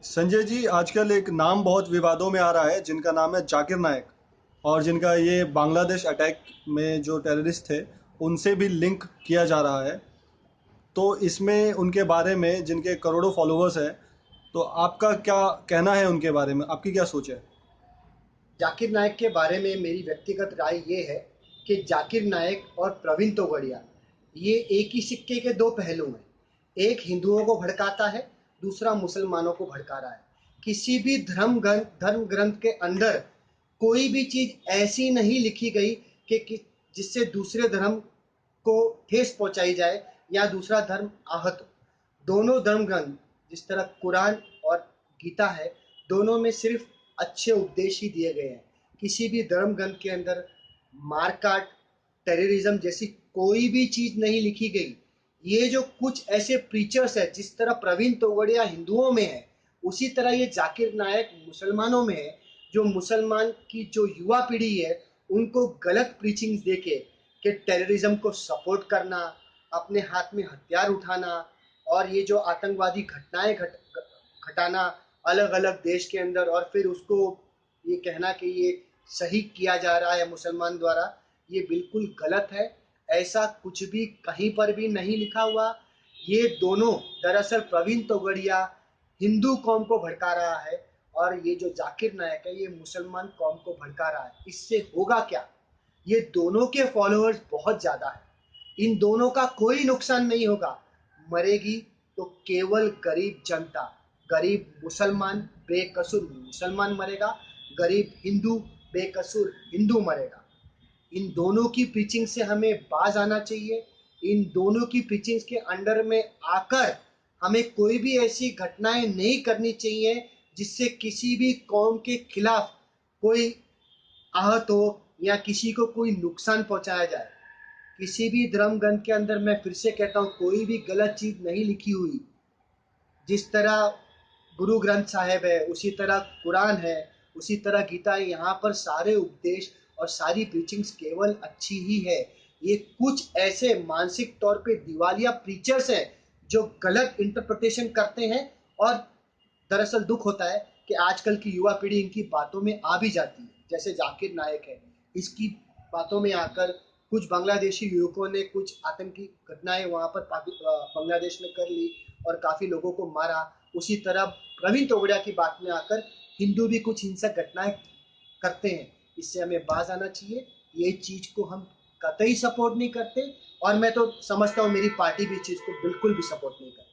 संजय जी, आजकल एक नाम बहुत विवादों में आ रहा है जिनका नाम है जाकिर नायक। और जिनका ये बांग्लादेश अटैक में जो टेररिस्ट थे उनसे भी लिंक किया जा रहा है। तो इसमें उनके बारे में जिनके करोड़ों फॉलोअर्स हैं, तो आपका क्या कहना है उनके बारे में? आपकी क्या सोच है? जाकिर नायक के बारे में मेरी व्यक्तिगत राय ये है कि जाकिर नायक और प्रवीण तोगड़िया ये एक ही सिक्के के दो पहलू हैं। एक हिंदुओं को भड़काता है, दूसरा मुसलमानों को भड़का रहा है। किसी भी धर्म ग्रंथ के अंदर कोई भी चीज ऐसी नहीं लिखी गई कि जिससे दूसरे धर्म को ठेस पहुंचाई जाए या दूसरा धर्म आहत हो। दोनों धर्म ग्रंथ, जिस तरह कुरान और गीता है, दोनों में सिर्फ अच्छे उपदेश ही दिए गए हैं। किसी भी धर्म ग्रंथ के अंदर मारकाट, टेररिज्म जैसी कोई भी चीज नहीं लिखी गई। ये जो कुछ ऐसे प्रीचर्स है, जिस तरह प्रवीण तोगड़िया हिंदुओं में है, उसी तरह ये जाकिर नायक मुसलमानों में है। जो मुसलमान की जो युवा पीढ़ी है, उनको गलत प्रीचिंग्स देके कि टेररिज्म को सपोर्ट करना, अपने हाथ में हथियार उठाना और ये जो आतंकवादी घटनाएं घटाना अलग अलग देश के अंदर, और फिर उसको ये कहना कि ये सही किया जा रहा है मुसलमान द्वारा, ये बिल्कुल गलत है। ऐसा कुछ भी कहीं पर भी नहीं लिखा हुआ। ये दोनों, दरअसल प्रवीण तोगड़िया हिंदू कौम को भड़का रहा है और ये जो जाकिर नायक है ये मुसलमान कौम को भड़का रहा है। इससे होगा क्या? ये दोनों के फॉलोअर्स बहुत ज्यादा है, इन दोनों का कोई नुकसान नहीं होगा। मरेगी तो केवल गरीब जनता, गरीब मुसलमान, बेकसूर मुसलमान मरेगा, गरीब हिंदू, बेकसूर हिंदू मरेगा। इन दोनों की प्रीचिंग से हमें बाज आना चाहिए। इन दोनों की प्रीचिंग के अंडर में आकर हमें कोई भी ऐसी घटनाएं नहीं करनी चाहिए जिससे किसी भी कौम के खिलाफ कोई आहत हो या किसी को कोई नुकसान पहुंचाया जाए। किसी भी धर्म ग्रंथ के अंदर, मैं फिर से कहता हूँ, कोई भी गलत चीज नहीं लिखी हुई। जिस तरह गुरु ग्रंथ साहिब है, उसी तरह कुरान है, उसी तरह गीता है। यहाँ पर सारे उपदेश और सारी प्रीचिंग्स केवल अच्छी ही है। ये कुछ ऐसे मानसिक तौर पे दिवालिया प्रीचर्स हैं जो गलत इंटरप्रिटेशन करते हैं। और दरअसल दुख होता है कि आजकल की युवा पीढ़ी इनकी बातों में आ भी जाती है। जैसे जाकिर नायक है, इसकी बातों में आकर कुछ बांग्लादेशी युवकों ने कुछ आतंकी घटनाएं वहां पर बांग्लादेश में कर ली और काफी लोगों को मारा। उसी तरह प्रवीण तोगड़िया की बात में आकर हिंदू भी कुछ हिंसक घटनाएं करते हैं। इससे हमें बाज आना चाहिए। ये चीज को हम कतई सपोर्ट नहीं करते और मैं तो समझता हूँ मेरी पार्टी भी इस चीज को बिल्कुल भी सपोर्ट नहीं करती।